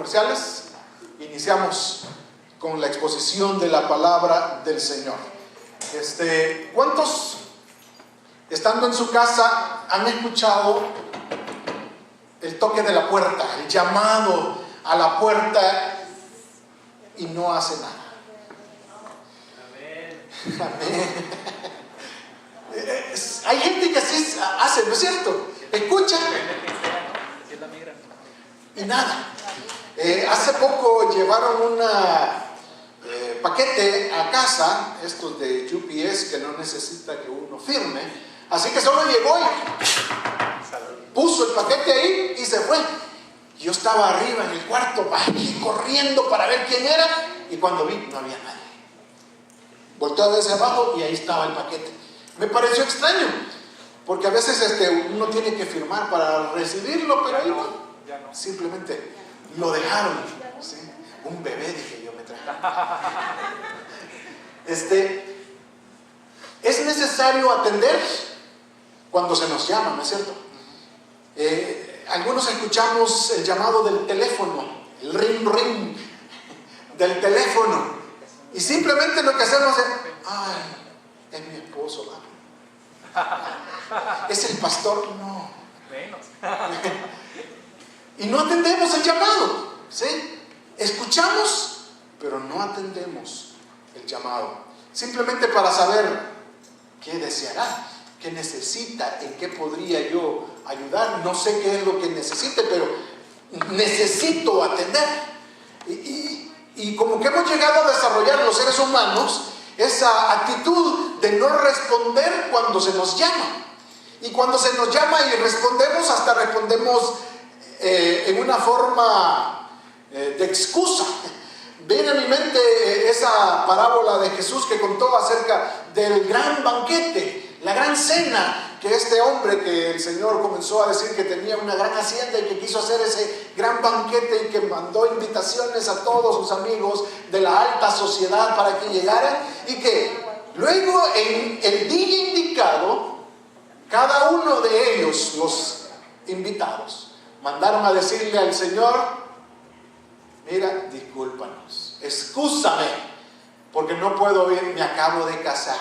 comerciales, iniciamos con la exposición de la palabra del Señor. ¿Cuántos, estando en su casa, han escuchado el toque de la puerta, el llamado a la puerta y no hace nada? Amén. Hay gente que así hace, ¿no es cierto? Escucha y nada. Hace poco llevaron un paquete a casa, estos de UPS que no necesita que uno firme, así que solo llegó y puso el paquete ahí y se fue. Yo estaba arriba en el cuarto, aquí corriendo para ver quién era, y cuando vi no había nadie. Volteé a ver hacia abajo y ahí estaba el paquete. Me pareció extraño, porque a veces uno tiene que firmar para recibirlo, pero ahí no. Simplemente lo dejaron, ¿sí? Un bebé, dije yo, me traje. Es necesario atender cuando se nos llama, ¿no es cierto? Algunos escuchamos el llamado del teléfono, el ring ring del teléfono, y simplemente lo que hacemos es: ay, es mi esposo, ¿va? Es el pastor, no. Y no atendemos el llamado, ¿sí? Escuchamos, pero no atendemos el llamado. Simplemente para saber qué deseará, qué necesita, en qué podría yo ayudar. No sé qué es lo que necesite, pero necesito atender. Y como que hemos llegado a desarrollar los seres humanos esa actitud de no responder cuando se nos llama. Y cuando se nos llama y respondemos, hasta respondemos en una forma de excusa. Viene a mi mente esa parábola de Jesús que contó acerca del gran banquete, la gran cena, que este hombre que el Señor comenzó a decir que tenía una gran hacienda y que quiso hacer ese gran banquete y que mandó invitaciones a todos sus amigos de la alta sociedad para que llegaran, y que luego en el día indicado cada uno de ellos, los invitados, mandaron a decirle al Señor: mira, discúlpanos, excúsame, porque no puedo ir, me acabo de casar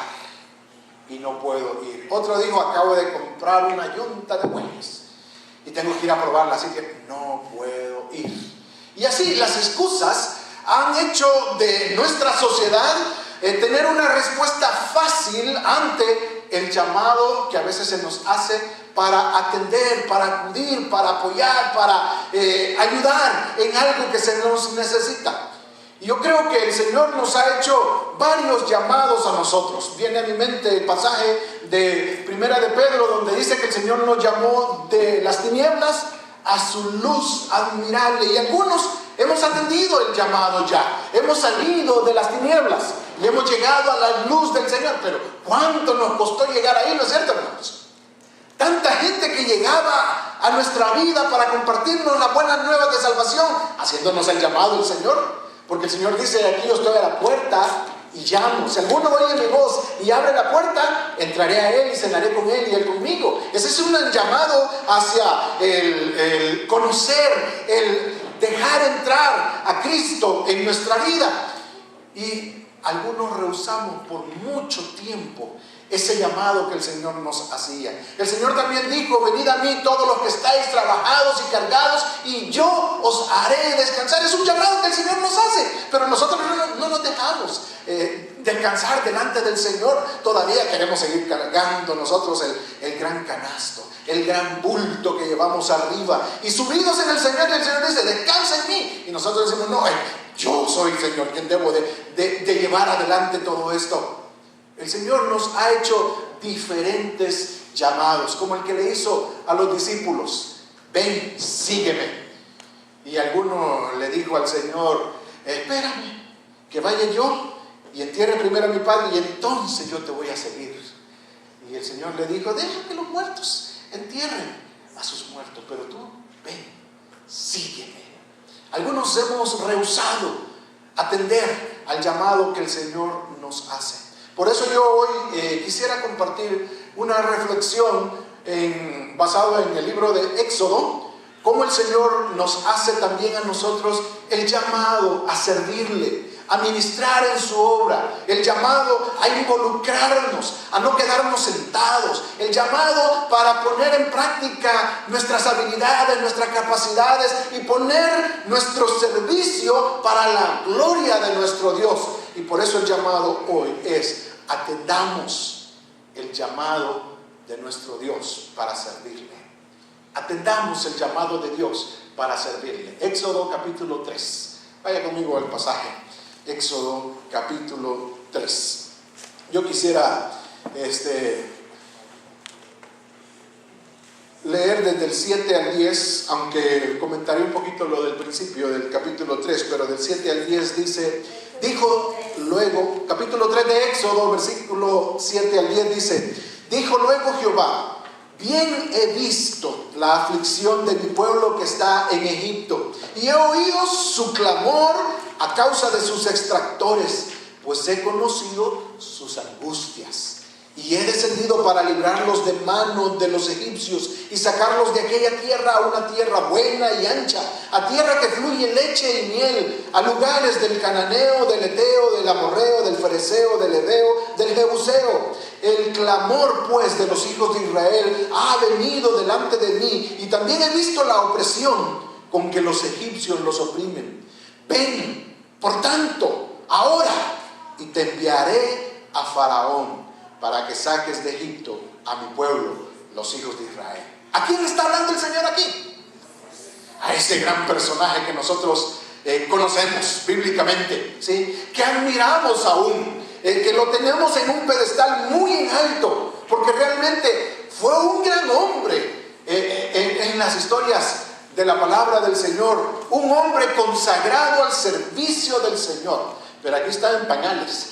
y no puedo ir. Otro dijo: acabo de comprar una yunta de bueyes y tengo que ir a probarla, así que no puedo ir. Y así las excusas han hecho de nuestra sociedad tener una respuesta fácil ante el llamado que a veces se nos hace para atender, para acudir, para apoyar, para ayudar en algo que se nos necesita. Y yo creo que el Señor nos ha hecho varios llamados a nosotros. Viene a mi mente el pasaje de Primera de Pedro, donde dice que el Señor nos llamó de las tinieblas a su luz admirable. Y algunos hemos atendido el llamado ya. Hemos salido de las tinieblas y hemos llegado a la luz del Señor. Pero ¿cuánto nos costó llegar ahí, no es cierto, hermanos? Tanta gente que llegaba a nuestra vida para compartirnos las buenas nuevas de salvación, haciéndonos el llamado del Señor. Porque el Señor dice: aquí yo estoy a la puerta y llamo. Si alguno oye mi voz y abre la puerta, entraré a él y cenaré con él y él conmigo. Ese es un llamado hacia el conocer, el dejar entrar a Cristo en nuestra vida. Y algunos rehusamos por mucho tiempo ese llamado que el Señor nos hacía. El Señor también dijo: venid a mí todos los que estáis trabajados y cargados y yo os haré descansar. Es un llamado que el Señor nos hace, pero nosotros no nos dejamos descansar delante del Señor. Todavía queremos seguir cargando nosotros el gran canasto, el gran bulto que llevamos arriba, y subidos en el Señor. Y el Señor dice: descansa en mí. Y nosotros decimos: no, yo soy, Señor, quien debo de llevar adelante todo esto. El Señor nos ha hecho diferentes llamados, como el que le hizo a los discípulos: ven, sígueme. Y alguno le dijo al Señor: espérame, que vaya yo y entierre primero a mi padre y entonces yo te voy a seguir. Y el Señor le dijo: deja que los muertos entierren a sus muertos, pero tú ven, sígueme. Algunos hemos rehusado atender al llamado que el Señor nos hace. Por eso yo hoy quisiera compartir una reflexión basado en el libro de Éxodo, cómo el Señor nos hace también a nosotros el llamado a servirle, a ministrar en su obra, el llamado a involucrarnos, a no quedarnos sentados, el llamado para poner en práctica nuestras habilidades, nuestras capacidades y poner nuestro servicio para la gloria de nuestro Dios. Y por eso el llamado hoy es: atendamos el llamado de nuestro Dios para servirle. Atendamos el llamado de Dios para servirle. Éxodo capítulo 3. Vaya conmigo al pasaje. Éxodo capítulo 3. Yo quisiera leer desde el 7 al 10, aunque comentaré un poquito lo del principio del capítulo 3, pero del 7 al 10 dice: dijo luego, capítulo 3 de Éxodo, versículo 7 al 10 dice: dijo luego Jehová: bien he visto la aflicción de mi pueblo que está en Egipto, y he oído su clamor a causa de sus extractores, pues he conocido sus angustias. Y he descendido para librarlos de manos de los egipcios y sacarlos de aquella tierra a una tierra buena y ancha, a tierra que fluye leche y miel, a lugares del cananeo, del eteo, del amorreo, del fereceo, del heveo, del jebuseo. El clamor pues de los hijos de Israel ha venido delante de mí, y también he visto la opresión con que los egipcios los oprimen. Ven, por tanto, ahora, y te enviaré a Faraón, para que saques de Egipto a mi pueblo, los hijos de Israel. ¿A quién está hablando el Señor aquí? A ese gran personaje que nosotros conocemos bíblicamente, ¿sí? Que admiramos aún, que lo tenemos en un pedestal muy en alto, porque realmente fue un gran hombre en las historias de la palabra del Señor, un hombre consagrado al servicio del Señor. Pero aquí está en pañales,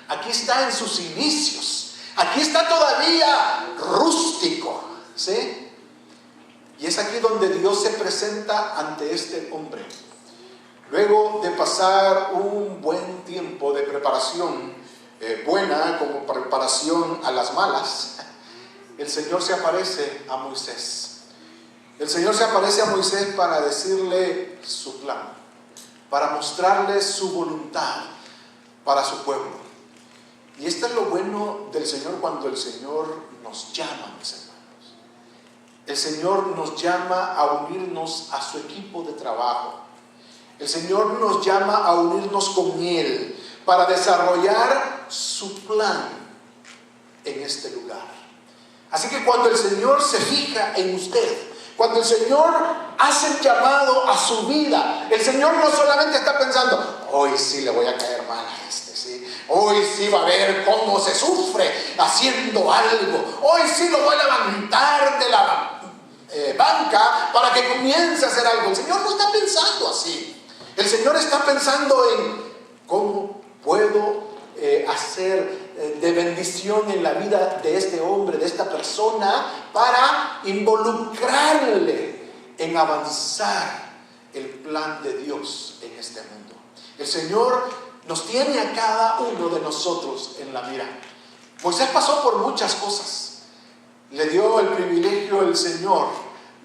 aquí está en sus inicios, aquí está todavía rústico, ¿sí? Y es aquí donde Dios se presenta ante este hombre. Luego de pasar un buen tiempo de preparación, buena como preparación a las malas, el Señor se aparece a Moisés. El Señor se aparece a Moisés para decirle su plan, para mostrarle su voluntad para su pueblo. Y esto es lo bueno del Señor cuando el Señor nos llama, mis hermanos. El Señor nos llama a unirnos a su equipo de trabajo. El Señor nos llama a unirnos con Él para desarrollar su plan en este lugar. Así que cuando el Señor se fija en usted, cuando el Señor hace el llamado a su vida, el Señor no solamente está pensando: hoy sí le voy a caer mal a este, ¿sí? Hoy sí va a ver cómo se sufre haciendo algo. Hoy sí lo voy a levantar de la banca para que comience a hacer algo. El Señor no está pensando así. El Señor está pensando en cómo puedo hacer de bendición en la vida de este hombre, de esta persona, para involucrarle en avanzar el plan de Dios en este mundo. El Señor nos tiene a cada uno de nosotros en la mira. Moisés pasó por muchas cosas. Le dio el privilegio el Señor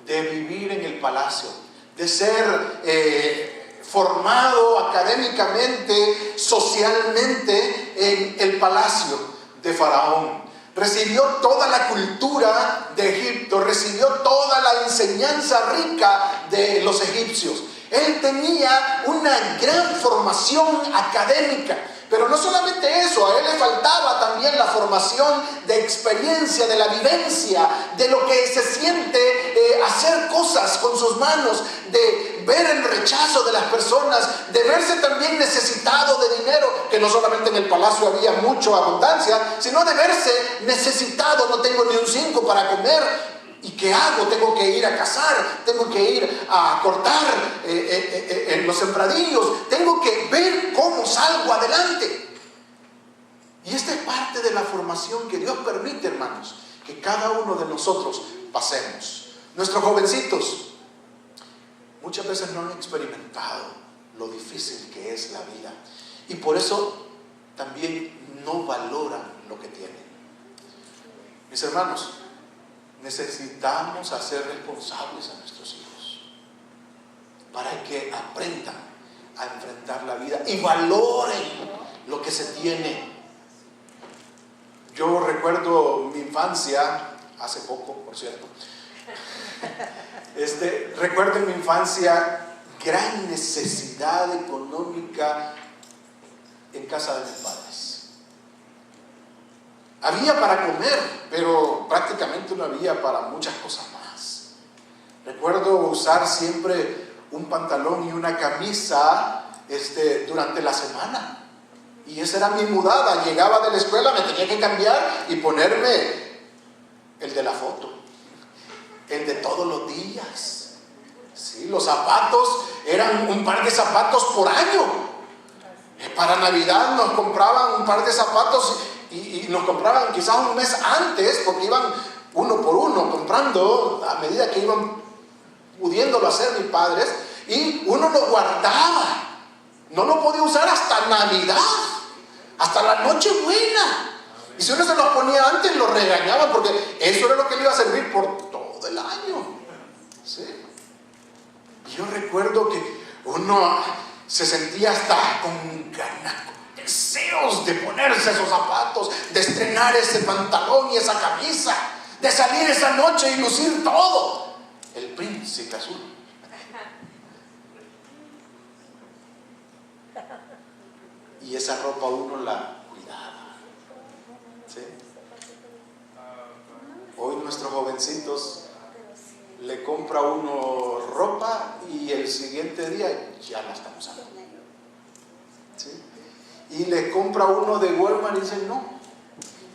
de vivir en el palacio, de ser formado académicamente, socialmente en el palacio de Faraón. Recibió toda la cultura de Egipto, recibió toda la enseñanza rica de los egipcios. Él tenía una gran formación académica, pero no solamente eso, a él le faltaba también la formación de experiencia, de la vivencia, de lo que se siente hacer cosas con sus manos, de ver el rechazo de las personas, de verse también necesitado de dinero, que no solamente en el palacio había mucha abundancia, sino de verse necesitado: no tengo ni un 5 para comer. ¿Y qué hago? Tengo que ir a cazar, tengo que ir a cortar en los sembradíos, tengo que ver cómo salgo adelante. Y esta es parte de la formación que Dios permite, hermanos, que cada uno de nosotros pasemos. Nuestros jovencitos muchas veces no han experimentado lo difícil que es la vida, y por eso también no valoran lo que tienen. Mis hermanos, necesitamos hacer responsables a nuestros hijos. para que aprendan a enfrentar la vida y valoren lo que se tiene. Yo recuerdo mi infancia, hace poco, por cierto, recuerdo en mi infancia gran necesidad económica en casa de mis padres. Había para comer, pero prácticamente no había para muchas cosas más. Recuerdo usar siempre un pantalón y una camisa durante la semana. Y esa era mi mudada. Llegaba de la escuela, me tenía que cambiar y ponerme el de la foto, el de todos los días. Sí, los zapatos eran un par de zapatos por año. Para Navidad nos compraban un par de zapatos y nos compraban quizás un mes antes, porque iban uno por uno comprando a medida que iban pudiéndolo hacer mis padres, y uno lo guardaba. No lo podía usar hasta Navidad, hasta la Nochebuena. Y si uno se los ponía antes, lo regañaban, porque eso era lo que le iba a servir por todo el año. ¿Sí? Y yo recuerdo que uno se sentía hasta con ganas, con deseos de ponerse esos zapatos, de estrenar ese pantalón y esa camisa, de salir esa noche y lucir todo. El príncipe azul. Y esa ropa uno la cuidaba. ¿Sí? Hoy nuestros jovencitos le compra uno ropa y el siguiente día ya la están usando. ¿Sí? Y le compra uno de Walmart y dice: no,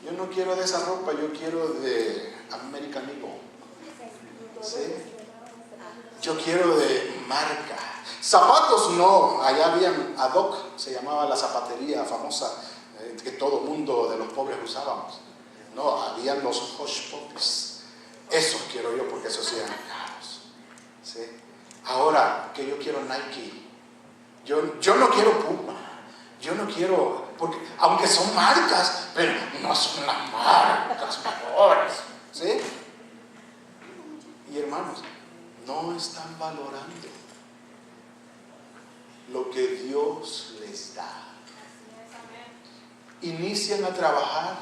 yo no quiero de esa ropa, yo quiero de American Eagle. ¿Sí? Yo quiero de marca. Zapatos no, allá habían ad hoc, se llamaba la zapatería famosa, que todo mundo de los pobres usábamos. No, habían los Hush Puppies. Esos quiero yo, porque esos eran caros. ¿Sí? Ahora que yo quiero Nike, yo no quiero Puma, yo no quiero, porque aunque son marcas, pero no son las marcas mejores. ¿Sí? Y hermanos, no están valorando lo que Dios les da. Inician a trabajar,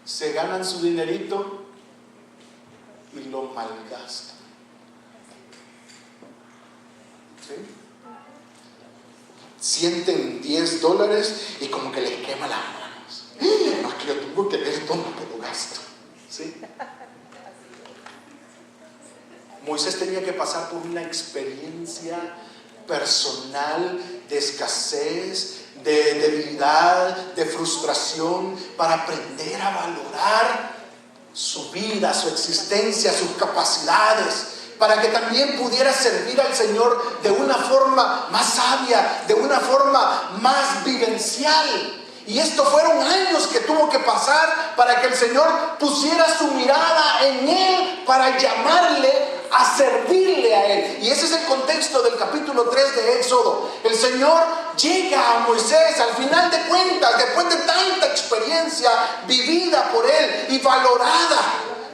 se ganan su dinerito y lo malgastan. ¿Sí? Sienten $10 y como que les quema las manos. No, es que yo tengo que ver dónde lo gasto. ¿Sí? Moisés tenía que pasar por una experiencia personal de escasez, de debilidad, de frustración, para aprender a valorar su vida, su existencia, sus capacidades, para que también pudiera servir al Señor de una forma más sabia, de una forma más vivencial. Y estos fueron años que tuvo que pasar para que el Señor pusiera su mirada en él, para llamarle a servirle a él. Y ese es el contexto del capítulo 3 de Éxodo. El Señor llega a Moisés al final de cuentas, después de tanta experiencia vivida por él y valorada,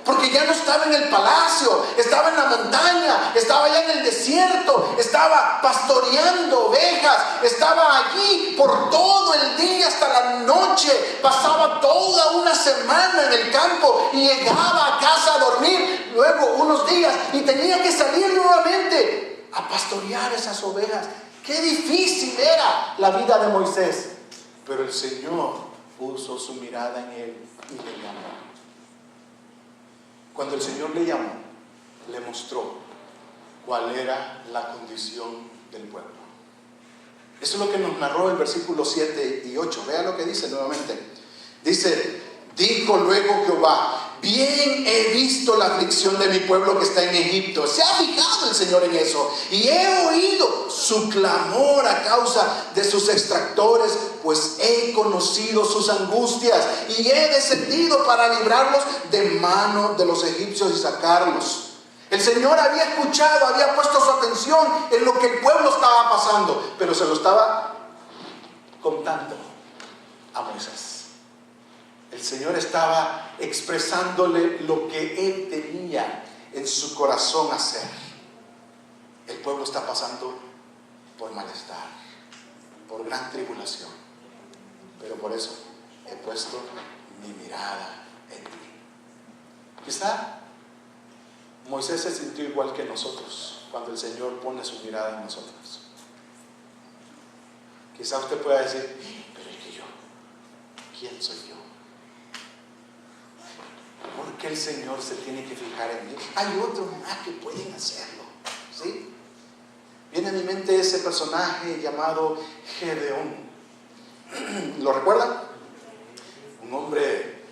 porque ya no estaba en el palacio, estaba en la montaña, estaba ya en el desierto, estaba pastoreando ovejas, estaba allí por todo el día hasta la noche, pasaba toda una semana en el campo y llegaba a casa a dormir luego unos días y tenía que salir nuevamente a pastorear esas ovejas. Qué difícil era la vida de Moisés, pero el Señor puso su mirada en él y le llamó. Cuando el Señor le llamó, le mostró cuál era la condición del pueblo. Eso es lo que nos narró el versículo 7 y 8. Vea lo que dice nuevamente. Dice: dijo luego Jehová: bien he visto la aflicción de mi pueblo que está en Egipto. Se ha fijado el Señor en eso. Y he oído su clamor a causa de sus extractores, pues he conocido sus angustias y he descendido para librarlos de mano de los egipcios y sacarlos. El Señor había escuchado, había puesto su atención en lo que el pueblo estaba pasando, pero se lo estaba contando a Moisés. El Señor estaba expresándole lo que él tenía en su corazón hacer. el pueblo está pasando por malestar, por gran tribulación, pero por eso he puesto mi mirada en ti. Quizá Moisés se sintió igual que nosotros cuando el Señor pone su mirada en nosotros. Quizá usted pueda decir, pero es que yo, ¿quién soy yo? ¿Por qué el Señor se tiene que fijar en mí? Hay otros más que pueden hacerlo, ¿sí? Viene a mi mente ese personaje llamado Gedeón. ¿Lo recuerdan? Un hombre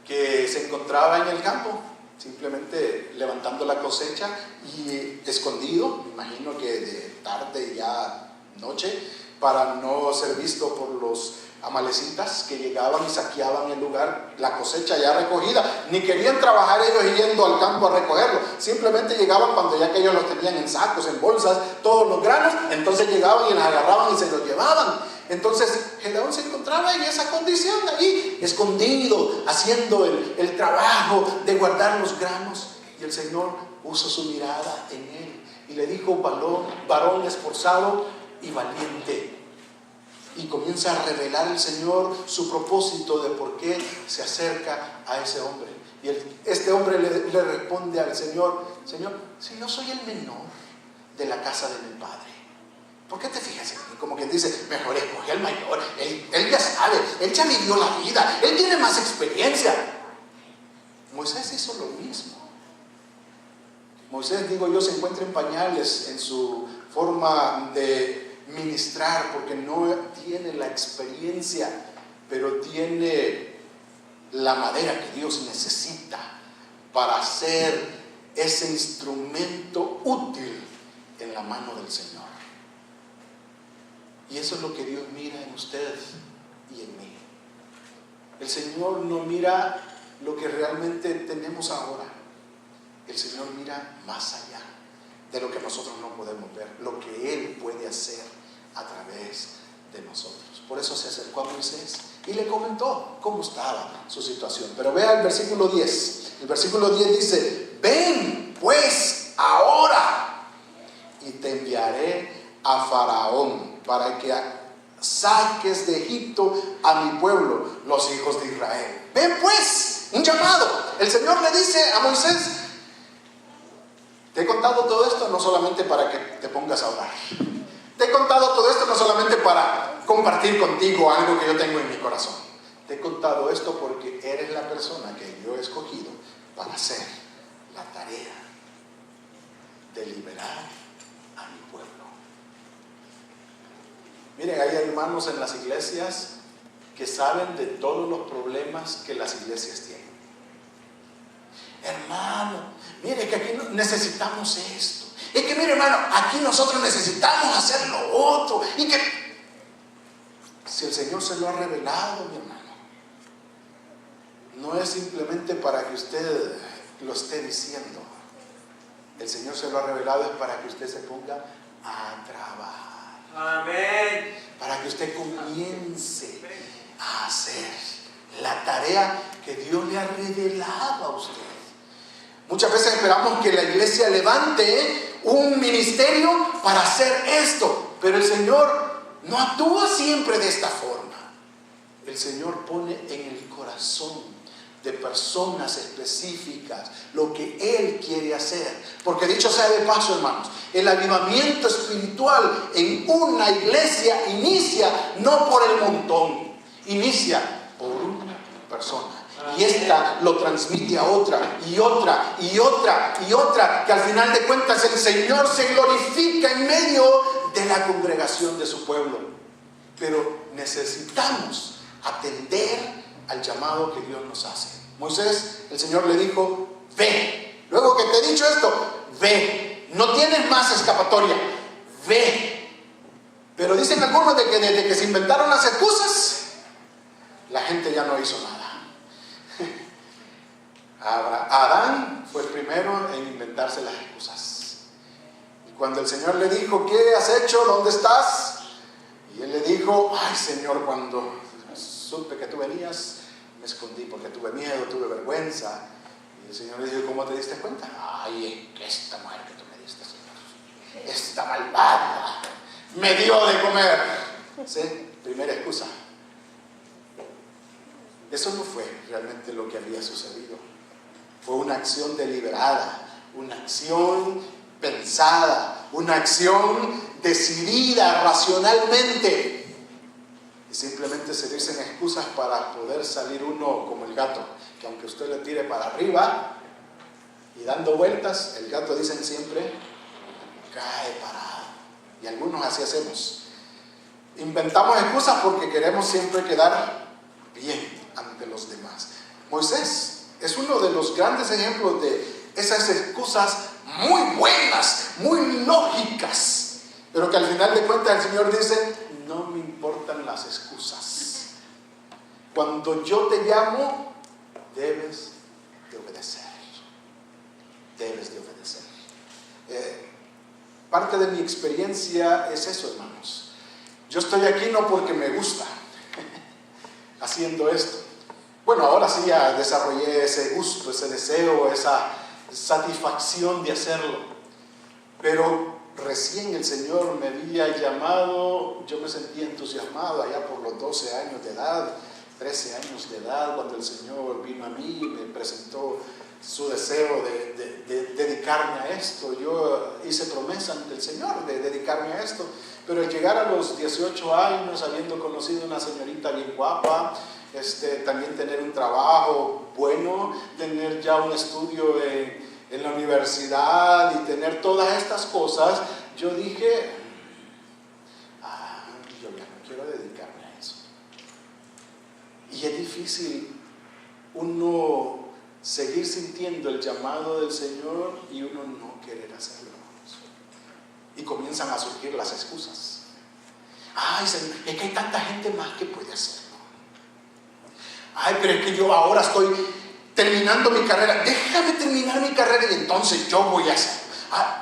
que se encontraba en el campo, simplemente levantando la cosecha y escondido, me imagino que de tarde ya noche, para no ser visto por los amalecitas que llegaban y saqueaban el lugar, la cosecha ya recogida. Ni querían trabajar ellos yendo al campo a recogerlo, simplemente llegaban cuando ya que ellos los tenían en sacos, en bolsas, todos los granos, entonces llegaban y los agarraban y se los llevaban. Entonces Gedeón se encontraba en esa condición ahí, escondido, haciendo el trabajo de guardar los granos, y el Señor puso su mirada en él y le dijo, varón esforzado y valiente. Y comienza a revelar el Señor su propósito de por qué se acerca a ese hombre. Y este hombre le responde al Señor, Señor, si yo soy el menor de la casa de mi padre, ¿por qué te fijas en mí? Como quien dice, mejor escoge al mayor, él ya sabe, él ya vivió la vida, él tiene más experiencia. Moisés hizo lo mismo. Moisés, digo yo, se encuentra en pañales en su forma de ministrar, porque no tiene la experiencia, pero tiene la madera que Dios necesita para ser ese instrumento útil en la mano del Señor. Y eso es lo que Dios mira en usted y en mí. El Señor no mira lo que realmente tenemos ahora. El Señor mira más allá de lo que nosotros no podemos ver, lo que Él puede hacer a través de nosotros. Por eso se acercó a Moisés y le comentó cómo estaba su situación. Pero vea el versículo 10. El versículo 10 dice, ven pues ahora y te enviaré a Faraón para que saques de Egipto a mi pueblo, los hijos de Israel. Ven pues, un llamado. El Señor le dice a Moisés, te he contado todo esto no solamente para que te pongas a orar. Te he contado todo esto no solamente para compartir contigo algo que yo tengo en mi corazón. Te he contado esto porque eres la persona que yo he escogido para hacer la tarea de liberar a mi pueblo. Miren, hay hermanos en las iglesias que saben de todos los problemas que las iglesias tienen. Hermano, mire que aquí necesitamos esto. Es que mire, hermano, aquí nosotros necesitamos hacer lo otro. Y que si el Señor se lo ha revelado, mi hermano, no es simplemente para que usted lo esté diciendo. El Señor se lo ha revelado es para que usted se ponga a trabajar. Amén. Para que usted comience a hacer la tarea que Dios le ha revelado a usted. Muchas veces esperamos que la iglesia levante un ministerio para hacer esto, pero el Señor no actúa siempre de esta forma. El Señor pone en el corazón de personas específicas lo que Él quiere hacer. Porque dicho sea de paso, hermanos, el avivamiento espiritual en una iglesia inicia no por el montón, inicia por una persona. Y esta lo transmite a otra y otra y otra y otra, que al final de cuentas el Señor se glorifica en medio de la congregación de su pueblo. Pero necesitamos atender al llamado que Dios nos hace. Moisés, el Señor le dijo, ve. Luego que te he dicho esto, ve. No tienes más escapatoria, ve. Pero dicen algunos de que desde que se inventaron las excusas, la gente ya no hizo nada. Adán fue el primero en inventarse las excusas. Y cuando el Señor le dijo, ¿qué has hecho? ¿Dónde estás? Y él le dijo, ay Señor, cuando supe que tú venías, me escondí porque tuve miedo, tuve vergüenza. Y el Señor le dijo, ¿cómo te diste cuenta? Ay, es que esta mujer que tú me diste, Señor. esta malvada me dio de comer. ¿Sí? Primera excusa. Eso no fue realmente lo que había sucedido. Fue una acción deliberada, una acción pensada, una acción decidida racionalmente. Y simplemente se dicen excusas para poder salir uno como el gato, que aunque usted le tire para arriba y dando vueltas, el gato, dicen siempre, cae parado. Y algunos así hacemos. Inventamos excusas porque queremos siempre quedar bien ante los demás. Moisés es uno de los grandes ejemplos de esas excusas muy buenas, muy lógicas, pero que al final de cuentas el Señor dice, no me importan las excusas. Cuando yo te llamo, debes de obedecer. Debes de obedecer. Parte de mi experiencia es eso, hermanos. Yo estoy aquí no porque me gusta haciendo esto. Bueno, ahora sí ya desarrollé ese gusto, ese deseo, esa satisfacción de hacerlo. Pero recién el Señor me había llamado, yo me sentía entusiasmado allá por los 12 años de edad, 13 años de edad, cuando el Señor vino a mí y me presentó su deseo de dedicarme a esto. Yo hice promesa ante el Señor de dedicarme a esto, pero al llegar a los 18 años, habiendo conocido una señorita bien guapa, también tener un trabajo bueno, tener ya un estudio en la universidad y tener todas estas cosas, yo dije, yo ya no quiero dedicarme a eso. Y es difícil uno seguir sintiendo el llamado del Señor y uno no querer hacerlo. Y comienzan a surgir las excusas. Ay, Señor, es que hay tanta gente más que puede hacerlo. Ay, pero es que yo ahora estoy terminando mi carrera. Déjame terminar mi carrera y entonces yo voy a hacerlo.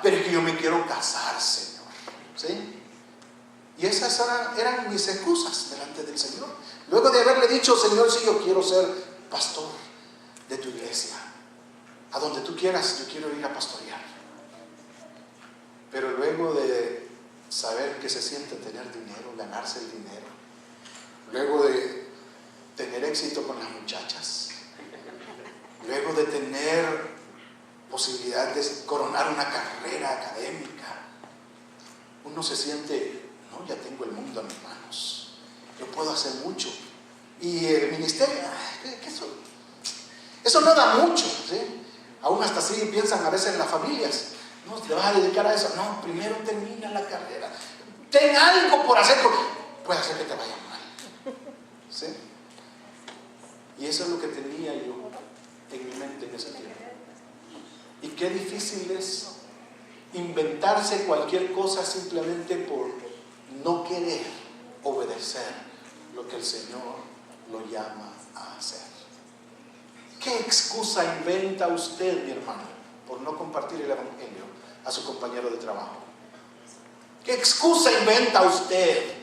Pero es que yo me quiero casar, Señor. ¿Sí? Y esas eran mis excusas delante del Señor. Luego de haberle dicho, Señor, sí, yo quiero ser pastor de tu iglesia. A donde tú quieras, yo quiero ir a pastorear. Pero luego de saber qué se siente tener dinero, ganarse el dinero, luego de tener éxito con las muchachas, luego de tener posibilidad de coronar una carrera académica, uno se siente, no, ya tengo el mundo en mis manos, yo puedo hacer mucho. Y el ministerio, eso no da mucho, ¿sí? Aún hasta así piensan a veces en las familias. No, te vas a dedicar a eso. No, primero termina la carrera. Ten algo por hacer, porque puede hacer que te vaya mal. ¿Sí? Y eso es lo que tenía yo en mi mente en ese tiempo. Y qué difícil es inventarse cualquier cosa simplemente por no querer obedecer lo que el Señor lo llama a hacer. ¿Qué excusa inventa usted, mi hermano, por no compartir el evangelio a su compañero de trabajo? ¿Qué excusa inventa usted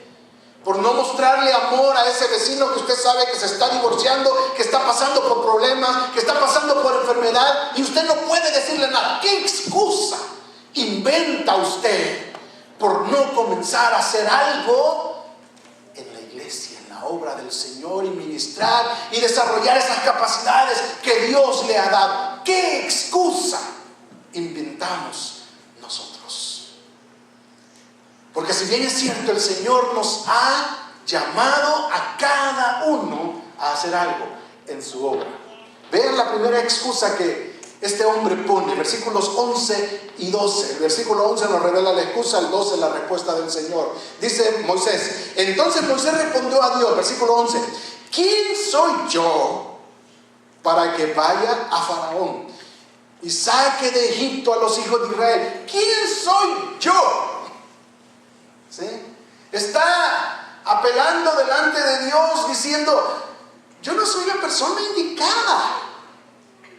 por no mostrarle amor a ese vecino que usted sabe que se está divorciando, que está pasando por problemas, que está pasando por enfermedad y usted no puede decirle nada? ¿Qué excusa inventa usted por no comenzar a hacer algo en la iglesia, en la obra del Señor, y ministrar y desarrollar esas capacidades que Dios le ha dado? ¿Qué excusa inventamos nosotros? Porque si bien es cierto, el Señor nos ha llamado a cada uno a hacer algo en su obra. Vean la primera excusa que este hombre pone, versículos 11 y 12. El versículo 11 nos revela la excusa, el 12 la respuesta del Señor. Dice Moisés, entonces Moisés respondió a Dios, versículo 11, ¿quién soy yo para que vaya a Faraón y saque de Egipto a los hijos de Israel? ¿Quién soy yo? ¿Sí? Está apelando delante de Dios diciendo, yo no soy la persona indicada.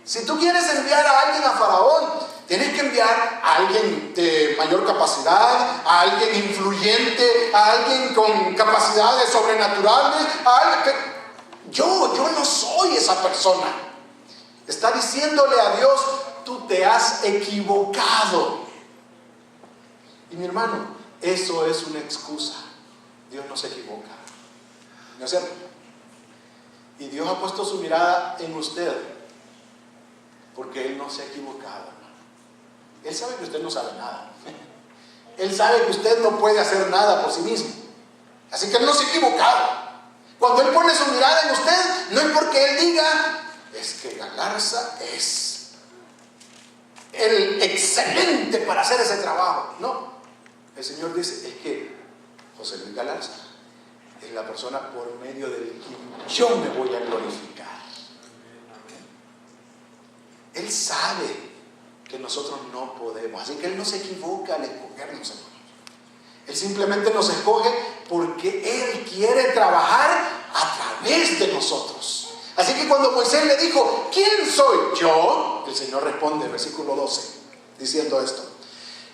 Si tú quieres enviar a alguien a Faraón, tienes que enviar a alguien de mayor capacidad, a alguien influyente, a alguien con capacidades sobrenaturales, a alguien que... yo no soy esa persona. Está diciéndole a Dios, tú te has equivocado. Y mi hermano, eso es una excusa. Dios no se equivoca, ¿no es cierto? Y Dios ha puesto su mirada en usted, porque Él no se ha equivocado, hermano. Él sabe que usted no sabe nada. Él sabe que usted no puede hacer nada por sí mismo. Así que Él no se ha equivocado. Cuando Él pone su mirada en usted, no es porque Él diga, es que Galarza es el excelente para hacer ese trabajo. No, el Señor dice, es que José Luis Galarza es la persona por medio de quien yo me voy a glorificar. Él sabe que nosotros no podemos, así que Él no se equivoca al escogernos, hermanos. Él simplemente nos escoge porque Él quiere trabajar a través de nosotros. Así que cuando Moisés le dijo, ¿quién soy yo? El Señor responde, versículo 12, diciendo esto.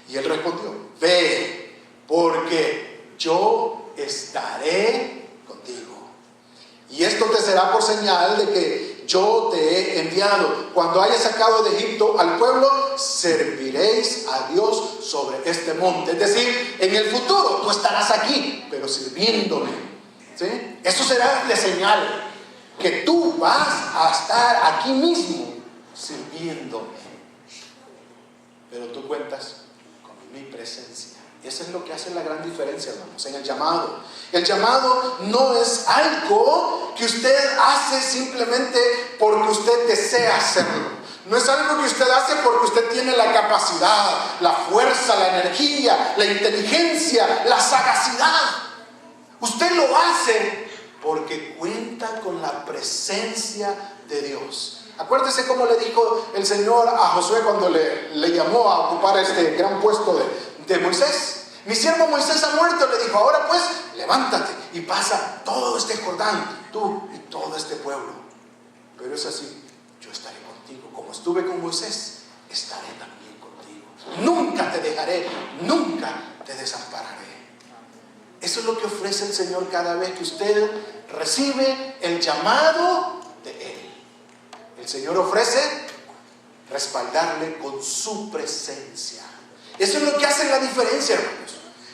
Y Él respondió, ve, porque yo estaré contigo. Y esto te será por señal de que yo te he enviado. Cuando hayas sacado de Egipto al pueblo, serviréis a Dios sobre este monte. Es decir, en el futuro tú estarás aquí, pero sirviéndome. ¿Sí? Eso será de señal, que tú vas a estar aquí mismo sirviéndome. Pero tú cuentas con mi presencia. Eso es lo que hace la gran diferencia, hermanos, en el llamado. El llamado no es algo que usted hace simplemente porque usted desea hacerlo. No es algo que usted hace porque usted tiene la capacidad, la fuerza, la energía, la inteligencia, la sagacidad. Usted lo hace porque cuenta con la presencia de Dios. Acuérdese cómo le dijo el Señor a Josué cuando le llamó a ocupar este gran puesto de Moisés. Mi siervo Moisés ha muerto, le dijo, ahora pues levántate y pasa todo este Jordán, tú y todo este pueblo. Pero es así, yo estaré contigo, como estuve con Moisés, estaré también contigo. Nunca te dejaré, nunca te desampararé. Eso es lo que ofrece el Señor cada vez que usted recibe el llamado de Él. El Señor ofrece respaldarle con su presencia. Eso es lo que hace la diferencia, hermanos.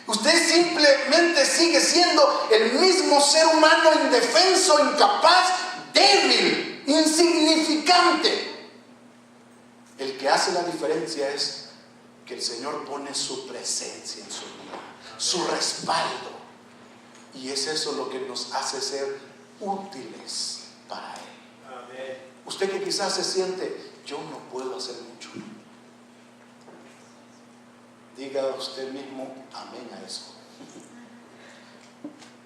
Usted simplemente sigue siendo el mismo ser humano indefenso, incapaz, débil, insignificante. El que hace la diferencia es que el Señor pone su presencia en su vida, su respaldo. Y es eso lo que nos hace ser útiles para Él. Amén. Usted que quizás se siente, yo no puedo hacer mucho. Diga usted mismo amén a eso.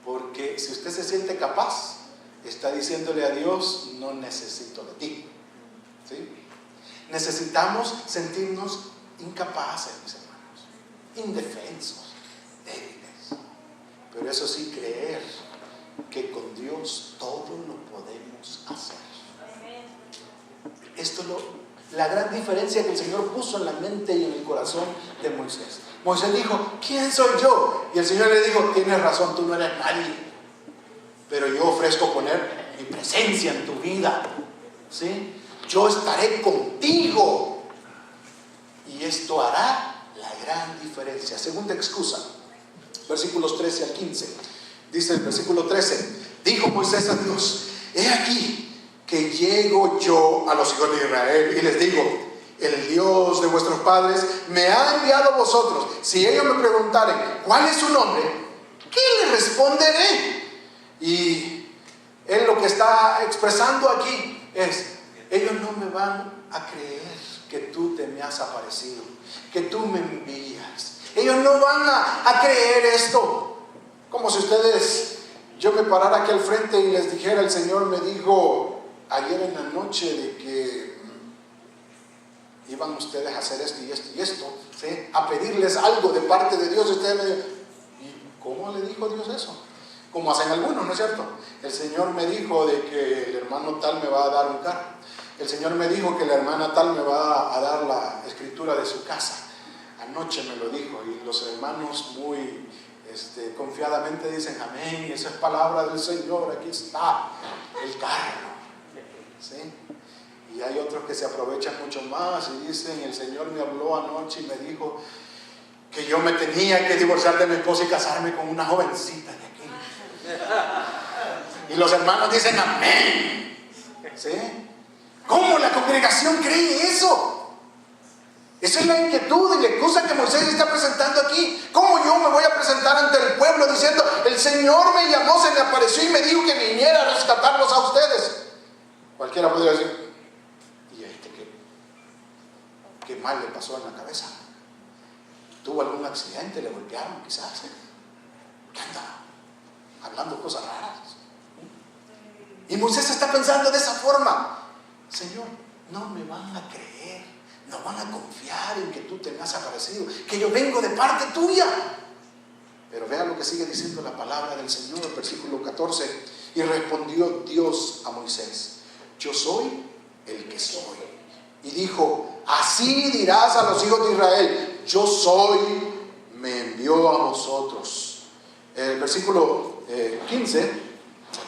Porque si usted se siente capaz, está diciéndole a Dios, no necesito de ti. ¿Sí? Necesitamos sentirnos incapaces, mis hermanos, indefensos, débiles. Pero eso sí, creer que con Dios todo lo podemos hacer. Esto es la gran diferencia que el Señor puso en la mente y en el corazón de Moisés. Moisés dijo, ¿quién soy yo? Y el Señor le dijo, tienes razón, tú no eres nadie, pero yo ofrezco poner mi presencia en tu vida. ¿Sí? Yo estaré contigo y esto hará la gran diferencia. Segunda excusa, versículos 13 al 15. Dice el versículo 13, dijo Moisés a Dios, he aquí que llego yo a los hijos de Israel y les digo, el Dios de vuestros padres me ha enviado a vosotros. Si ellos me preguntaren, ¿cuál es su nombre? ¿Qué les responderé? Y él lo que está expresando aquí es, ellos no me van a creer que tú te me has aparecido, que tú me envías. Ellos no van a creer esto. Como si ustedes, yo me parara aquí al frente y les dijera, el Señor me dijo ayer en la noche de que iban ustedes a hacer esto y esto y esto, ¿sí? A pedirles algo de parte de Dios. Y ustedes me digan, ¿y cómo le dijo Dios eso? Como hacen algunos, ¿no es cierto? El Señor me dijo de que el hermano tal me va a dar un carro. El Señor me dijo que la hermana tal me va a dar la escritura de su casa. Anoche me lo dijo y los hermanos muy confiadamente dicen, amén, esa es palabra del Señor, aquí está el carro. ¿Sí? Y hay otros que se aprovechan mucho más y dicen, el Señor me habló anoche y me dijo que yo me tenía que divorciar de mi esposa y casarme con una jovencita de aquí. Y los hermanos dicen amén. ¿Sí? ¿Cómo la congregación cree eso? Esa es la inquietud y la excusa que Moisés está presentando aquí. ¿Cómo yo me voy a presentar ante el pueblo diciendo, el Señor me llamó, se me apareció y me dijo que viniera a rescatarlos a ustedes? Cualquiera podría decir, ¿y este qué mal le pasó en la cabeza? ¿Tuvo algún accidente? ¿Le golpearon quizás? ¿Qué anda hablando cosas raras? Y Moisés está pensando de esa forma. Señor, no me van a creer, no van a confiar en que tú te me has aparecido, que yo vengo de parte tuya. Pero vea lo que sigue diciendo la palabra del Señor, el versículo 14. Y respondió Dios a Moisés, yo soy el que soy. Y dijo, así dirás a los hijos de Israel, yo soy, me envió a vosotros. El versículo 15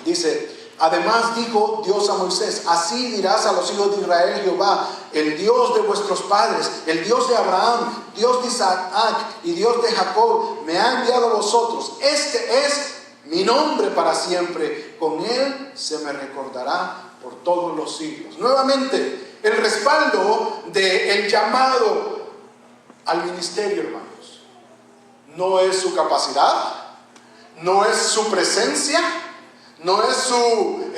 dice, además dijo Dios a Moisés, así dirás a los hijos de Israel, Jehová, el Dios de vuestros padres, el Dios de Abraham, Dios de Isaac y Dios de Jacob, me ha enviado a vosotros. Este es mi nombre para siempre, con él se me recordará por todos los siglos. Nuevamente, el respaldo del llamado al ministerio, hermanos, no es su capacidad, no es su presencia, no es su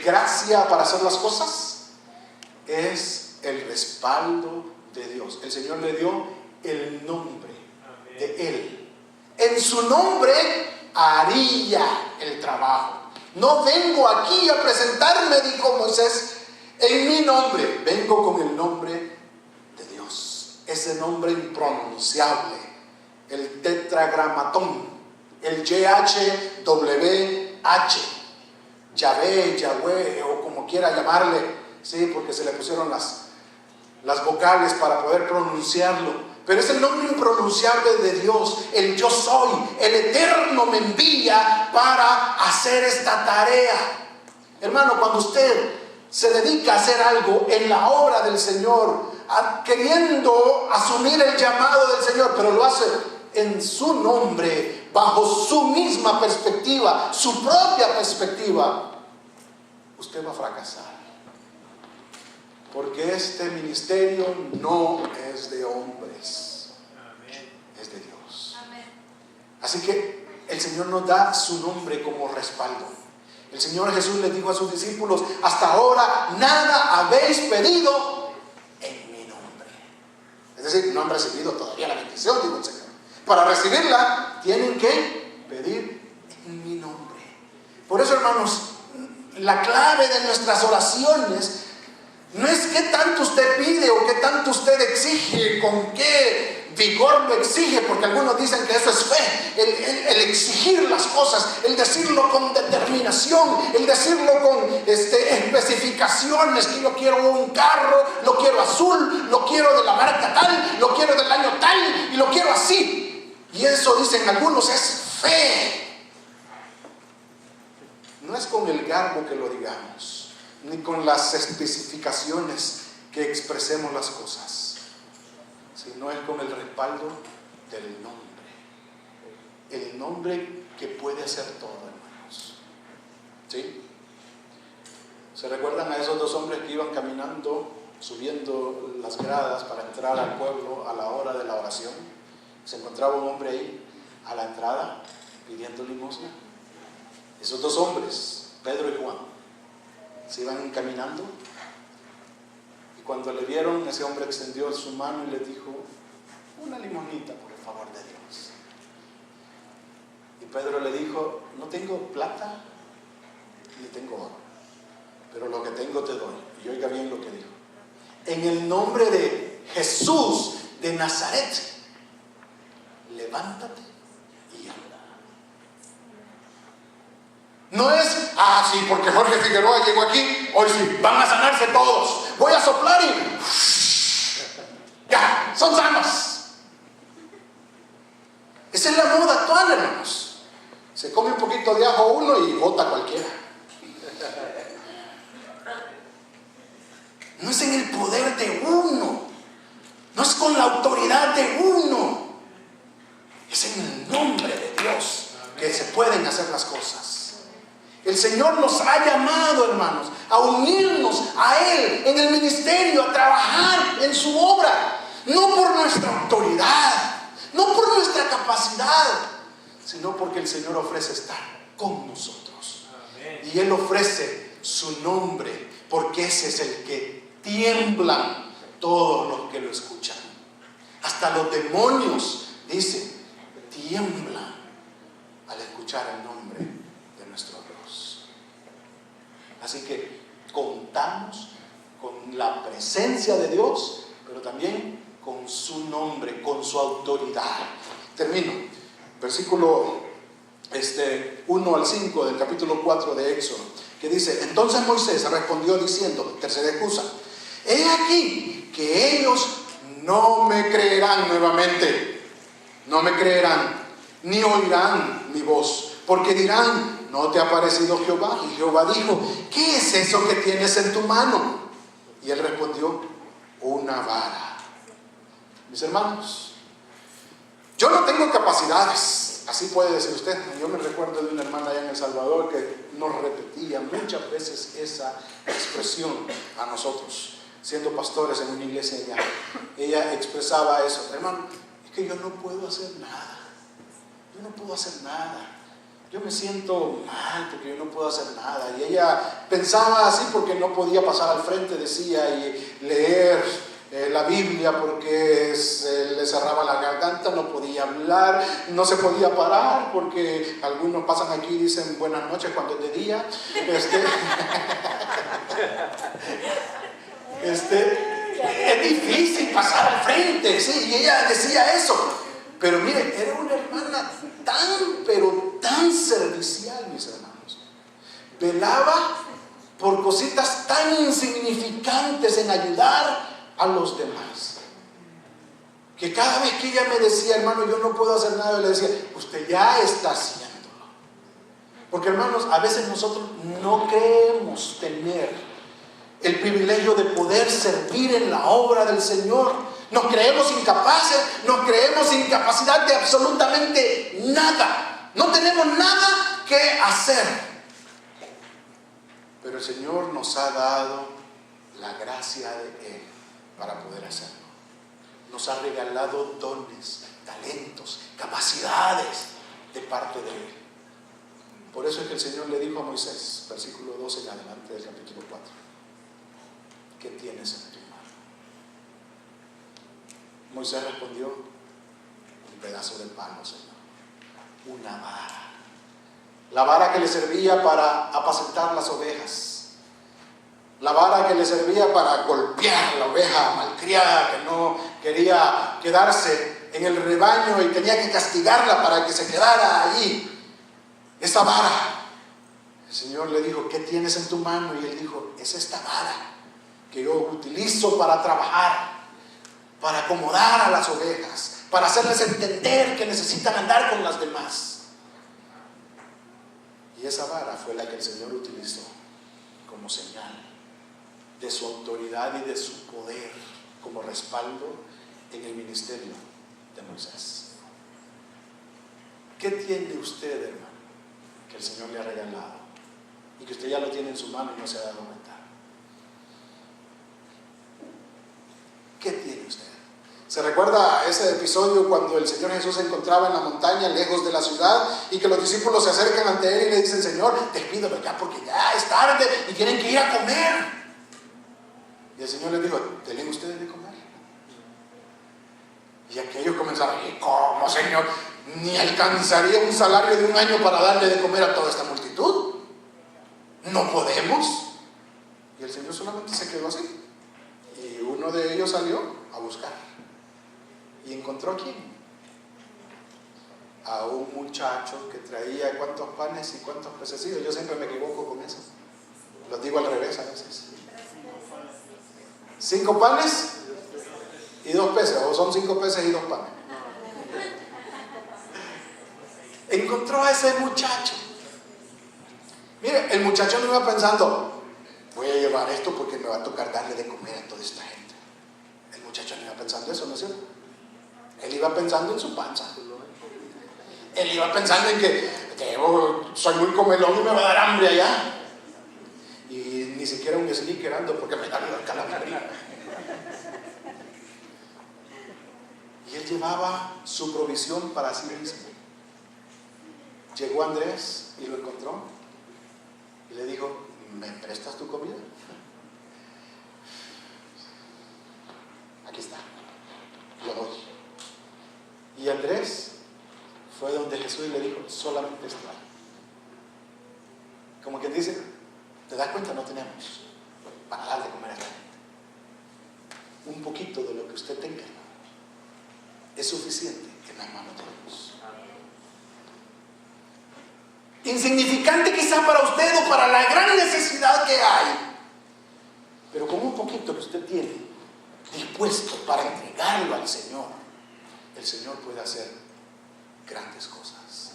gracia para hacer las cosas, es el respaldo de Dios. El Señor le dio el nombre de Él. En su nombre haría el trabajo. No vengo aquí a presentarme, dijo Moisés, en mi nombre. Vengo con el nombre de Dios. Ese nombre impronunciable, el tetragramatón, el YHWH, Yahvé, Yahweh, o como quiera llamarle, sí, porque se le pusieron las vocales para poder pronunciarlo. Pero es el nombre impronunciable de Dios, el yo soy, el eterno me envía para hacer esta tarea. Hermano, cuando usted se dedica a hacer algo en la obra del Señor, queriendo asumir el llamado del Señor, pero lo hace en su nombre, bajo su misma perspectiva, su propia perspectiva, usted va a fracasar. Porque este ministerio no es de hombres, es de Dios. Así que el Señor nos da su nombre como respaldo. El Señor Jesús les dijo a sus discípulos, hasta ahora nada habéis pedido en mi nombre. Es decir, no han recibido todavía la bendición, dijo el Señor. Para recibirla tienen que pedir en mi nombre. Por eso, hermanos, la clave de nuestras oraciones no es qué tanto usted pide o qué tanto usted exige, con qué vigor lo exige, porque algunos dicen que eso es fe, el exigir las cosas, el decirlo con determinación, el decirlo con especificaciones, que yo quiero un carro, lo quiero azul, lo quiero de la marca tal, lo quiero del año tal y lo quiero así. Y eso dicen algunos es fe. No es con el garbo que lo digamos, ni con las especificaciones que expresemos las cosas, sino es con el respaldo del nombre. El nombre que puede hacer todo, hermanos. ¿Sí? ¿Se recuerdan a esos dos hombres que iban caminando, subiendo las gradas para entrar al pueblo a la hora de la oración? Se encontraba un hombre ahí a la entrada pidiendo limosna. Esos dos hombres, Pedro y Juan, se iban caminando y cuando le vieron, ese hombre extendió su mano y le dijo, una limonita por el favor de Dios. Y Pedro le dijo, no tengo plata ni tengo oro, pero lo que tengo te doy. Y oiga bien lo que dijo: en el nombre de Jesús de Nazaret, levántate y anda. No es, sí, porque Jorge Figueroa llegó aquí, hoy sí, van a sanarse todos. Voy a soplar y ya, son sanos. Esa es la moda actual, hermanos. Se come un poquito de ajo uno y bota cualquiera. No es en el poder de uno, no es con la autoridad de uno, Es en el nombre de Dios que se pueden hacer las cosas. El Señor nos ha llamado, hermanos, a unirnos a Él en el ministerio, a trabajar en su obra. No por nuestra autoridad, no por nuestra capacidad, sino porque el Señor ofrece estar con nosotros. Y Él ofrece su nombre, porque ese es el que tiemblan todos los que lo escuchan. Hasta los demonios, dice, tiemblan al escuchar el nombre de nuestro Dios. Así que contamos con la presencia de Dios, pero también con su nombre, con su autoridad. Termino. Versículo 1 al 5 del capítulo 4 de Éxodo, que dice: entonces Moisés respondió diciendo, tercera excusa: he aquí que ellos no me creerán nuevamente, no me creerán, ni oirán mi voz, porque dirán: ¿no te ha parecido Jehová? Y Jehová dijo: ¿qué es eso que tienes en tu mano? Y él respondió: una vara. Mis hermanos, yo no tengo capacidades, así puede decir usted. Yo me recuerdo de una hermana allá en El Salvador que nos repetía muchas veces esa expresión a nosotros, siendo pastores en una iglesia allá. Ella expresaba eso: hermano, es que yo no puedo hacer nada. Yo no puedo hacer nada. Yo me siento mal porque yo no puedo hacer nada. Y ella pensaba así porque no podía pasar al frente, decía, y leer la Biblia porque se le cerraba la garganta, no podía hablar, no se podía parar porque algunos pasan aquí y dicen buenas noches cuando es de día. Es difícil pasar al frente, sí, y ella decía eso. Pero mire, era una hermana pero tan servicial, mis hermanos. Velaba por cositas tan insignificantes en ayudar a los demás, que cada vez que ella me decía: hermano, yo no puedo hacer nada, yo le decía: usted ya está haciéndolo. Porque, hermanos, a veces nosotros no creemos tener el privilegio de poder servir en la obra del Señor. Nos creemos incapaces, nos creemos sin capacidad de absolutamente nada. No tenemos nada que hacer. Pero el Señor nos ha dado la gracia de Él para poder hacerlo. Nos ha regalado dones, talentos, capacidades de parte de Él. Por eso es que el Señor le dijo a Moisés, versículo 12 en adelante del capítulo 4: ¿qué tienes en tu mano? Moisés respondió: un pedazo de palo, Señor, una vara. La vara que le servía para apacentar las ovejas, la vara que le servía para golpear a la oveja malcriada que no quería quedarse en el rebaño y tenía que castigarla para que se quedara allí. Esa vara, el Señor le dijo: ¿qué tienes en tu mano? Y él dijo: es esta vara que yo utilizo para trabajar, para acomodar a las ovejas, para hacerles entender que necesitan andar con las demás. Y esa vara fue la que el Señor utilizó como señal de su autoridad y de su poder, como respaldo en el ministerio de Moisés. ¿Qué tiene usted, hermano, que el Señor le ha regalado y que usted ya lo tiene en su mano y no se ha dado cuenta? ¿Qué tiene usted? ¿Se recuerda ese episodio cuando el Señor Jesús se encontraba en la montaña, lejos de la ciudad, y que los discípulos se acercan ante Él y le dicen: Señor, despídelo ya porque ya es tarde y tienen que ir a comer? Y el Señor les dijo: ¿tienen ustedes de comer? Y aquellos comenzaron: ¿y cómo, Señor? ¿Ni alcanzaría un salario de un año para darle de comer a toda esta multitud? ¿No podemos? Y el Señor solamente se quedó así. Y uno de ellos salió a buscar. ¿Y encontró a quién? A un muchacho que traía cuántos panes y cuántos pececillos. Yo siempre me equivoco con eso. Los digo al revés a veces. 5 panes y 2 peces. O son 5 peces y 2 panes. Encontró a ese muchacho. Mire, el muchacho no iba pensando: voy a llevar esto porque me va a tocar darle de comer a toda esta gente. El muchacho no iba pensando eso, ¿no es cierto? Él iba pensando en su panza. Él iba pensando en que soy muy comelón y me va a dar hambre allá. Y ni siquiera un sneaker ando porque me da la calamidad. Y él llevaba su provisión para sí mismo. Llegó Andrés y lo encontró y le dijo: ¿me prestas tu comida? Aquí está, lo doy. Y Andrés fue donde Jesús y le dijo: solamente esto hay. Como quien dice: ¿te das cuenta? No tenemos para darle de comer a esta gente. Un poquito de lo que usted tenga es suficiente en las manos de Dios. Insignificante quizás para usted o para la gran necesidad que hay, pero con un poquito que usted tiene dispuesto para entregarlo al Señor, el Señor puede hacer grandes cosas.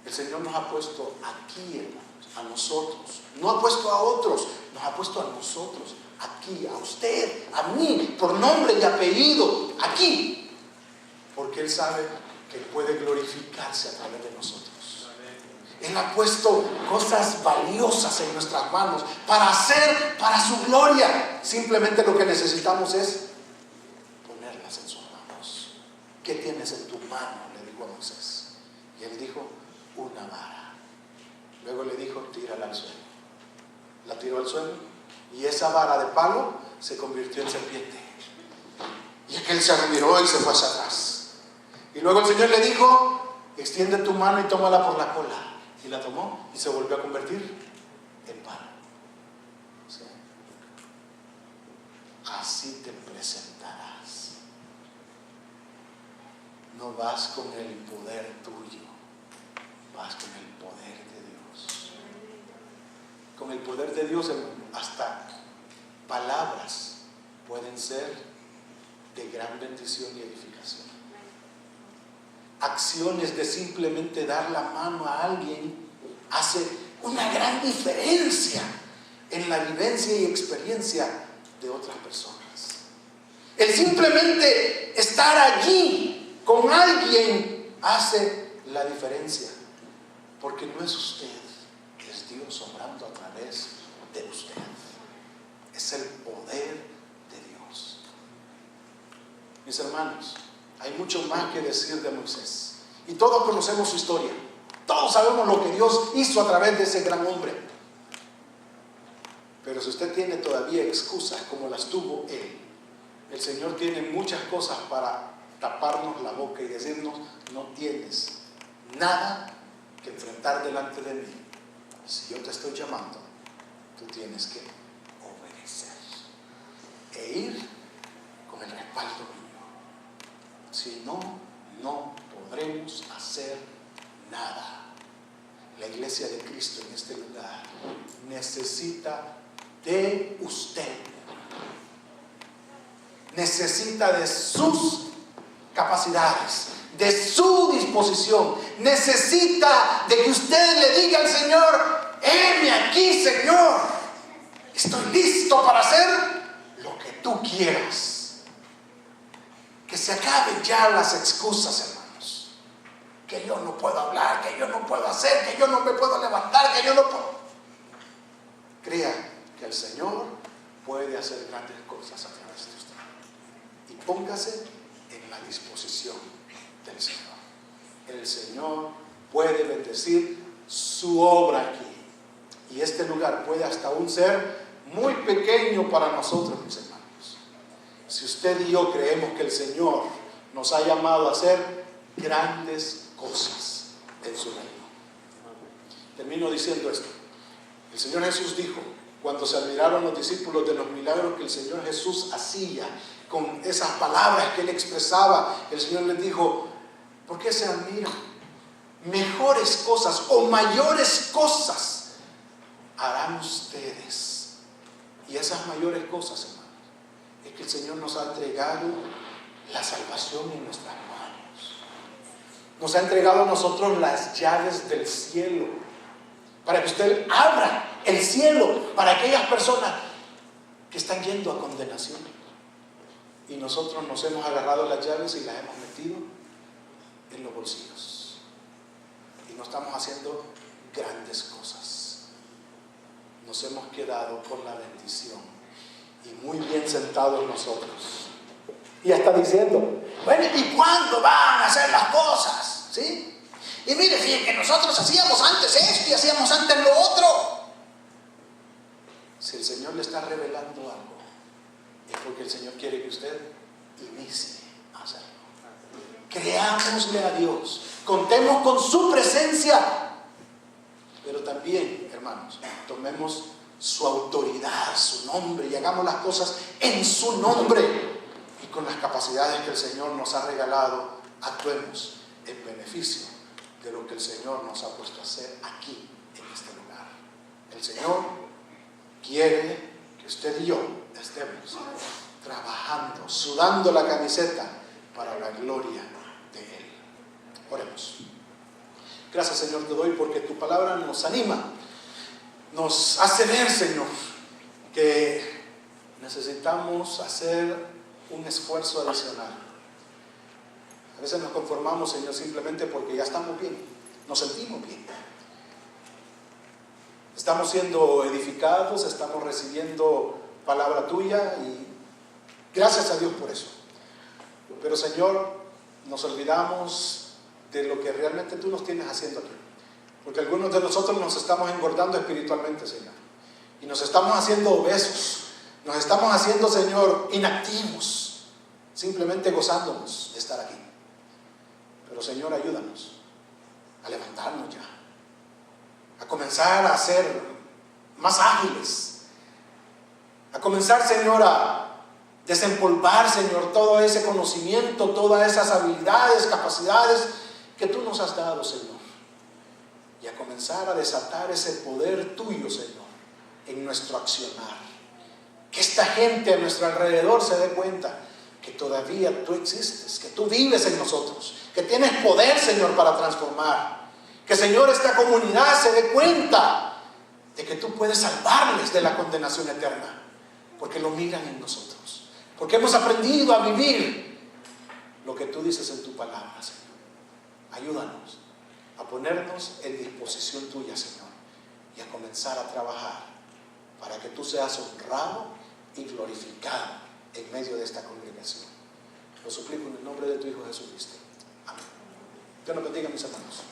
El Señor nos ha puesto aquí, hermanos, a nosotros. No ha puesto a otros, nos ha puesto a nosotros aquí, a usted, a mí, por nombre y apellido, aquí, porque Él sabe que puede glorificarse a través de nosotros. Él ha puesto cosas valiosas en nuestras manos para hacer para su gloria. Simplemente lo que necesitamos es ponerlas en sus manos. ¿Qué tienes en tu mano?, le dijo a Moisés. Y él dijo: una vara. Luego le dijo: tírala al suelo. La tiró al suelo y esa vara de palo se convirtió en serpiente. Y aquel se reviró y se fue hacia atrás. Y luego el Señor le dijo: extiende tu mano y tómala por la cola. Y la tomó y se volvió a convertir en palo. ¿Sí? Así te presentarás. No vas con el poder tuyo, vas con el poder de Dios. Con el poder de Dios, hasta palabras pueden ser de gran bendición y edificación. Acciones de simplemente dar la mano a alguien hace una gran diferencia en la vivencia y experiencia de otras personas. El simplemente estar allí con alguien hace la diferencia, porque no es usted, es Dios obrando a través de usted. Es el poder de Dios. Mis hermanos, hay mucho más que decir de Moisés. Y todos conocemos su historia. Todos sabemos lo que Dios hizo a través de ese gran hombre. Pero si usted tiene todavía excusas como las tuvo él, el Señor tiene muchas cosas para taparnos la boca y decirnos: no tienes nada que enfrentar delante de mí. Si yo te estoy llamando, tú tienes que obedecer e ir con el respaldo mío. Si no, no podremos hacer nada. La iglesia de Cristo en este lugar necesita de usted. Necesita de sus capacidades, de su disposición. Necesita de que usted le diga al Señor: heme aquí, Señor. Estoy listo para hacer lo que tú quieras. Que se acaben ya las excusas, hermanos. Que yo no puedo hablar, que yo no puedo hacer, que yo no me puedo levantar, que yo no puedo. Crea que el Señor puede hacer grandes cosas a través de usted. Y póngase en la disposición del Señor. El Señor puede bendecir su obra aquí. Y este lugar puede hasta aún ser muy pequeño para nosotros, mis hermanos. Si usted y yo creemos que el Señor nos ha llamado a hacer grandes cosas en su reino. Termino diciendo esto. El Señor Jesús dijo, cuando se admiraron los discípulos de los milagros que el Señor Jesús hacía, con esas palabras que Él expresaba, el Señor les dijo: ¿por qué se admiran? Mejores cosas o mayores cosas harán ustedes. Y esas mayores cosas, hermanos, es que el Señor nos ha entregado la salvación en nuestras manos. Nos ha entregado a nosotros las llaves del cielo, para que usted abra el cielo para aquellas personas que están yendo a condenación. Y nosotros nos hemos agarrado las llaves y las hemos metido en los bolsillos. Y no estamos haciendo grandes cosas. Nos hemos quedado con la bendición y muy bien sentados nosotros. Y está diciendo, bueno, ¿y cuándo van a hacer las cosas? ¿Sí? Y mire, fíjense que nosotros hacíamos antes esto y hacíamos antes lo otro. Si el Señor le está revelando algo, es porque el Señor quiere que usted inicie a hacerlo. Creámosle a Dios, contemos con su presencia, pero también, hermanos, tomemos su autoridad, su nombre, y hagamos las cosas en su nombre, y con las capacidades que el Señor nos ha regalado, actuemos en beneficio de lo que el Señor nos ha puesto a hacer aquí, en este lugar. El Señor quiere que usted y yo estemos trabajando, sudando la camiseta para la gloria de Él. Oremos. Gracias, Señor, te doy porque tu palabra nos anima, nos hace ver, Señor, que necesitamos hacer un esfuerzo adicional. A veces nos conformamos, Señor, simplemente porque ya estamos bien, nos sentimos bien. Estamos siendo edificados, estamos recibiendo palabra tuya y gracias a Dios por eso. Pero, Señor, nos olvidamos de lo que realmente tú nos tienes haciendo aquí. Porque algunos de nosotros nos estamos engordando espiritualmente, Señor. Y nos estamos haciendo obesos. Nos estamos haciendo, Señor, inactivos. Simplemente gozándonos de estar aquí. Pero, Señor, ayúdanos a levantarnos ya. A comenzar a ser más ágiles. A comenzar, Señor, a desempolvar, Señor, todo ese conocimiento, todas esas habilidades, capacidades que tú nos has dado, Señor. Y a comenzar a desatar ese poder tuyo, Señor, en nuestro accionar. Que esta gente a nuestro alrededor se dé cuenta que todavía tú existes, que tú vives en nosotros, que tienes poder, Señor, para transformar. Que, Señor, esta comunidad se dé cuenta de que tú puedes salvarles de la condenación eterna, porque lo miran en nosotros, porque hemos aprendido a vivir lo que tú dices en tu palabra, Señor. Ayúdanos a ponernos en disposición tuya, Señor, y a comenzar a trabajar para que tú seas honrado y glorificado en medio de esta congregación. Lo suplico en el nombre de tu Hijo Jesucristo. Amén. Dios nos bendiga, mis hermanos.